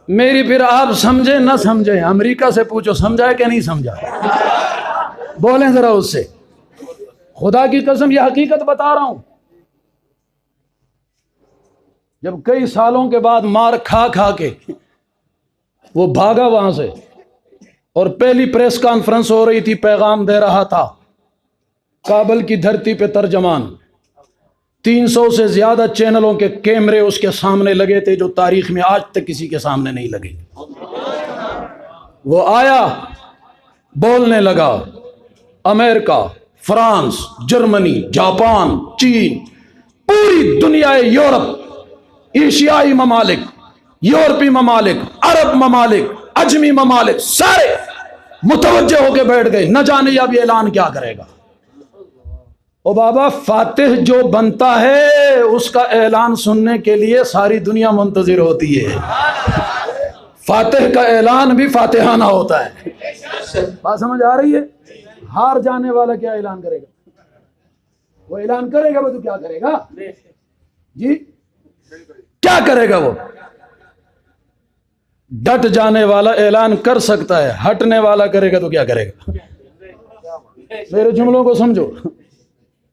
میری پھر آپ سمجھے نہ سمجھے، امریکہ سے پوچھو سمجھا ہے کہ نہیں سمجھا، بولیں ذرا اس سے. خدا کی قسم یہ حقیقت بتا رہا ہوں. جب کئی سالوں کے بعد مار کھا کھا کے وہ بھاگا وہاں سے، اور پہلی پریس کانفرنس ہو رہی تھی، پیغام دے رہا تھا کابل کی دھرتی پہ ترجمان، 300 سے زیادہ چینلوں کے کیمرے اس کے سامنے لگے تھے جو تاریخ میں آج تک کسی کے سامنے نہیں لگے. وہ آیا، بولنے لگا، امریکہ، فرانس، جرمنی، جاپان، چین، پوری دنیا، یورپ، ایشیائی ممالک، یورپی ممالک، عرب ممالک، عجمی ممالک، سارے متوجہ ہو کے بیٹھ گئے، نہ جانے اب یہ اعلان کیا کرے گا. او بابا، فاتح جو بنتا ہے اس کا اعلان سننے کے لیے ساری دنیا منتظر ہوتی ہے. فاتح کا اعلان بھی فاتحانہ ہوتا ہے. بات سمجھ آ رہی ہے؟ ہار جانے والا کیا اعلان کرے گا؟ وہ اعلان کرے گا، وہ تو کیا کرے گا جی؟ کیا کرے گا وہ؟ ڈٹ جانے والا اعلان کر سکتا ہے، ہٹنے والا کرے گا تو کیا کرے گا؟ میرے جملوں کو سمجھو.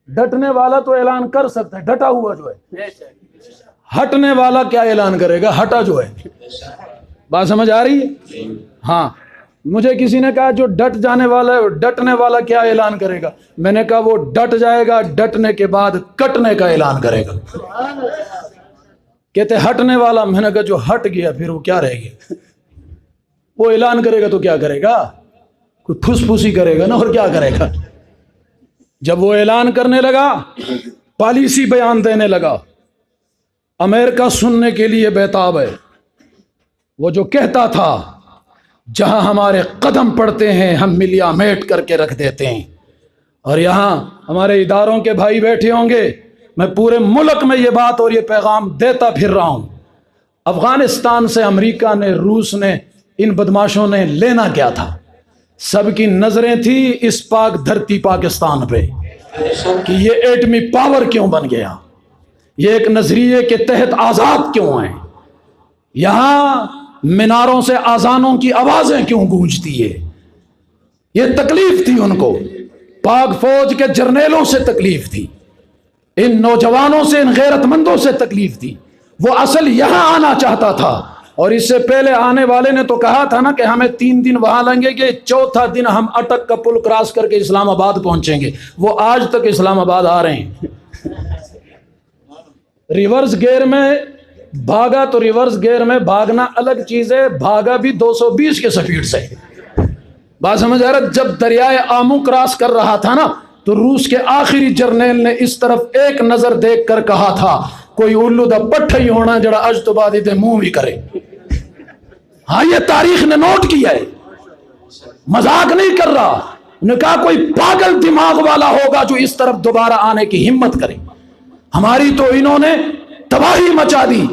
ڈٹنے والا تو اعلان کر سکتا ہے، ڈٹا ہوا جو ہے. ہٹنے والا کیا اعلان کرے گا؟ ہٹا جو ہے. بات سمجھ آ رہی ہے؟ ہاں. مجھے کسی نے کہا جو ڈٹ جانے والا ہے، ڈٹنے والا کیا اعلان کرے گا؟ میں نے کہا وہ ڈٹ جائے گا، ڈٹنے کے بعد کٹنے کا اعلان کرے گا. کہتے ہٹنے والا، میں نے کہا جو ہٹ گیا پھر وہ کیا رہ گیا؟ وہ اعلان کرے گا تو کیا کرے گا؟ کوئی پھس پھسی کرے گا نا، اور کیا کرے گا؟ جب وہ اعلان کرنے لگا، پالیسی بیان دینے لگا، امریکہ سننے کے لیے بیتاب ہے. وہ جو کہتا تھا جہاں ہمارے قدم پڑتے ہیں ہم ملیا میٹ کر کے رکھ دیتے ہیں، اور یہاں ہمارے اداروں کے بھائی بیٹھے ہوں گے، میں پورے ملک میں یہ بات اور یہ پیغام دیتا پھر رہا ہوں. افغانستان سے امریکہ نے، روس نے، ان بدماشوں نے لینا کیا تھا؟ سب کی نظریں تھی اس پاک دھرتی پاکستان پہ کہ یہ ایٹمی پاور کیوں بن گیا، یہ ایک نظریے کے تحت آزاد کیوں ہیں، یہاں میناروں سے اذانوں کی آوازیں کیوں گونجتی ہے. یہ تکلیف تھی ان کو، پاک فوج کے جرنیلوں سے تکلیف تھی، ان نوجوانوں سے، ان غیرت مندوں سے تکلیف تھی. وہ اصل یہاں آنا چاہتا تھا، اور اس سے پہلے آنے والے نے تو کہا تھا نا کہ ہمیں 3 دن وہاں لگیں گے، 4تھا دن ہم اٹک کا پل کراس کر کے اسلام آباد پہنچیں گے. وہ آج تک اسلام آباد آ رہے ہیں. ریورس گیئر میں بھاگا تو ریورس گیئر میں بھاگنا الگ چیز ہے، بھاگا بھی 220 کے سپیڈ سے. بات سمجھ آ رہا؟ جب دریائے آمو کراس کر رہا تھا نا، تو روس کے آخری جرنیل نے اس طرف ایک نظر دیکھ کر کہا تھا کوئی الو دا پٹھا ہی ہونا جڑا اج تو بعد تے منہ بھی کرے. ہاں، یہ تاریخ نے نوٹ کیا ہے، مذاق نہیں کر رہا. نے کہا کوئی پاگل دماغ والا ہوگا جو اس طرف دوبارہ آنے کی ہمت کرے. ہماری تو انہوں نے تباہی مچا دی.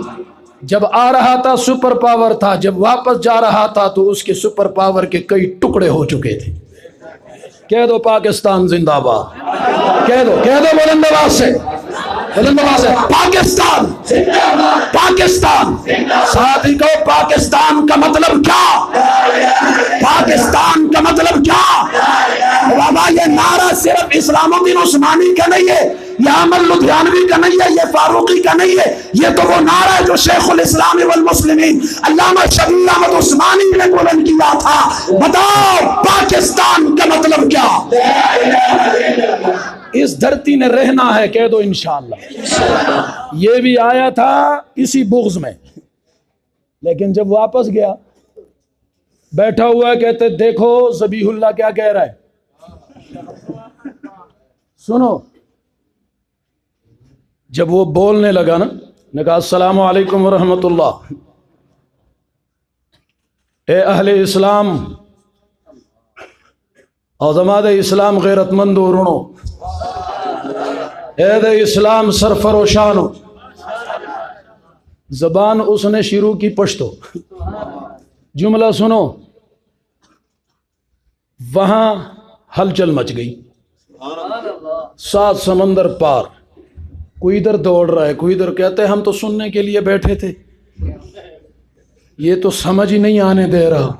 جب آ رہا تھا سپر پاور تھا، جب واپس جا رہا تھا تو اس کے سپر پاور کے کئی ٹکڑے ہو چکے تھے. کہہ دو پاکستان زندہ باد، کہہ دو بلند آواز سے، بلند آواز سے، پاکستان، پاکستان. ساتھی کو پاکستان کا مطلب کیا؟ پاکستان کا مطلب کیا؟ بابا یہ نعرہ صرف اسلام الدین عثمانی کا نہیں ہے، یہ احمد لدھیانوی کا نہیں ہے، یہ فاروقی کا نہیں ہے، یہ تو وہ نعرہ ہے جو شیخ الاسلام والمسلمین علامہ شبیر احمد عثمانی نے بلند کیا تھا. بتاؤ پاکستان کا مطلب کیا؟ اس دھرتی نے رہنا ہے، کہہ دو انشاءاللہ. یہ بھی آیا تھا اسی بغض میں، لیکن جب واپس گیا بیٹھا ہوا ہے، کہتے دیکھو ذبیح اللہ کیا کہہ رہا ہے، سنو. جب وہ بولنے لگا نا، نے کہا السلام علیکم ورحمۃ اللہ. اے اہل اسلام، عظماء اسلام، غیرت مندو رونو، اے دے اسلام سرفر و شانو. زبان اس نے شروع کی پشتو. جملہ سنو، وہاں ہلچل مچ گئی، 7 سمندر پار. کوئی ادھر دوڑ رہا ہے، کوئی ادھر. کہتے ہم تو سننے کے لیے بیٹھے تھے، یہ تو سمجھ ہی نہیں آنے دے رہا.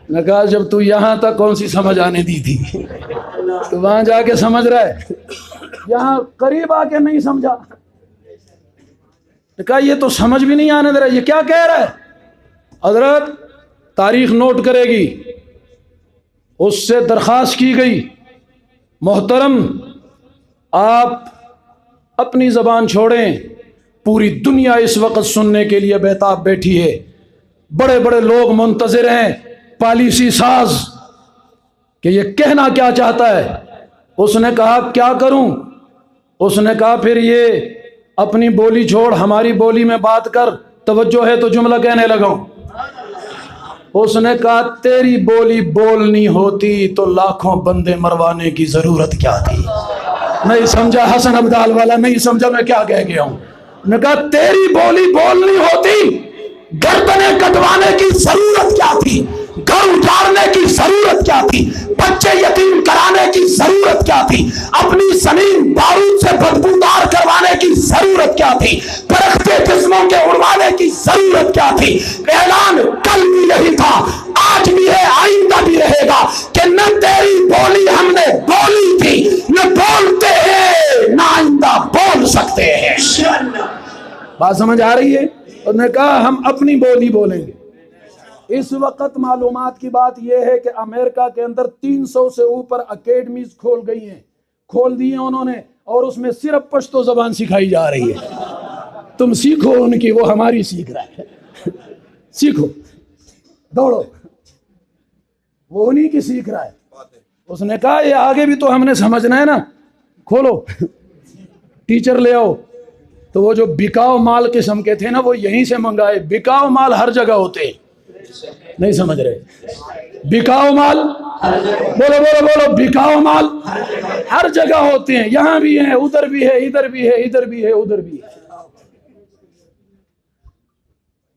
میں کہا جب تو یہاں تک کون سی سمجھ آنے دی تھی؟ تو وہاں جا کے سمجھ رہا ہے، یہاں قریب آ کے نہیں سمجھا. کہا یہ تو سمجھ بھی نہیں آنے دے رہا، یہ کیا کہہ رہا ہے؟ حضرت تاریخ نوٹ کرے گی. اس سے درخواست کی گئی، محترم آپ اپنی زبان چھوڑیں، پوری دنیا اس وقت سننے کے لیے بیتاب بیٹھی ہے، بڑے بڑے لوگ منتظر ہیں، پالیسی ساز، کہ یہ کہنا کیا چاہتا ہے. اس نے کہا کیا کروں؟ اس نے کہا پھر یہ اپنی بولی چھوڑ، ہماری بولی میں بات کر، توجہ ہے تو جملہ کہنے لگاؤں. اس نے کہا تیری بولی بولنی ہوتی تو لاکھوں بندے مروانے کی ضرورت کیا تھی. نہیں سمجھا حسن ابدال والا، نہیں سمجھا میں کیا کہہ گیا ہوں. نے کہا تیری بولی بولنی ہوتی گردنیں کٹوانے کی ضرورت کیا تھی، گھر اجاڑنے کی ضرورت کیا تھی، بچے یتیم کرانے کی ضرورت کیا تھی، اپنی زمین بارود سے بدبودار کروانے کی ضرورت کیا تھی، درختے جسموں کے اڑوانے کی ضرورت کیا تھی. اعلان کل بھی یہی تھا، آج بھی ہے، آئندہ بھی رہے گا کہ نہ تیری بولی ہم نے بولی تھی، نہ بولتے ہیں، نہ آئندہ بول سکتے ہیں. بات سمجھ آ رہی ہے؟ انہوں نے کہا ہم اپنی بولی بولیں گے. اس وقت معلومات کی بات یہ ہے کہ امریکہ کے اندر 300 سے اوپر اکیڈمیز کھول گئی ہیں، کھول دی ہیں انہوں نے، اور اس میں صرف پشتو زبان سکھائی جا رہی ہے. تم سیکھو ان کی، وہ ہماری سیکھ رہا ہے. سیکھو، دوڑو، وہ انہی کی سیکھ رہا ہے. اس نے کہا یہ آگے بھی تو ہم نے سمجھنا ہے نا، کھولو ٹیچر لے آؤ. تو وہ جو بکاؤ مال قسم کے تھے نا، وہ یہیں سے منگائے. بکاؤ مال ہر جگہ ہوتے ہیں، نہیں سمجھ رہے؟ بکاؤ مال، بولو بولو بولو، بکاؤ مال ہر جگہ ہوتے ہیں، یہاں بھی ہیں، ادھر بھی ہے، ادھر بھی ہے، ادھر بھی ہے، ادھر بھی ہے.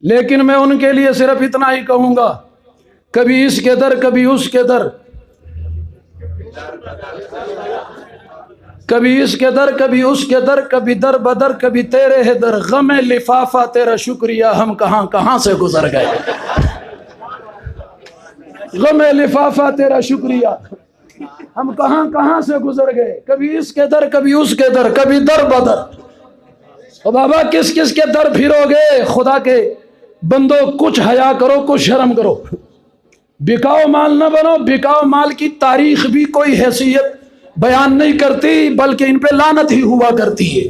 لیکن میں ان کے لیے صرف اتنا ہی کہوں گا، کبھی اس کے در کبھی اس کے در، کبھی اس کے در کبھی اس کے در، کبھی در بدر کبھی تیرے ہے در. غم لفافہ تیرا شکریہ، ہم کہاں کہاں سے گزر گئے. غم لفافہ تیرا شکریہ، ہم کہاں کہاں سے گزر گئے. کبھی اس کے در کبھی اس کے در، کبھی در بدر. اور بابا کس کس کے در پھرو گے؟ خدا کے بندو کچھ حیا کرو، کچھ شرم کرو. بکاؤ مال نہ بنو. بکاؤ مال کی تاریخ بھی کوئی حیثیت بیان نہیں کرتی، بلکہ ان پہ لعنت ہی ہوا کرتی ہے.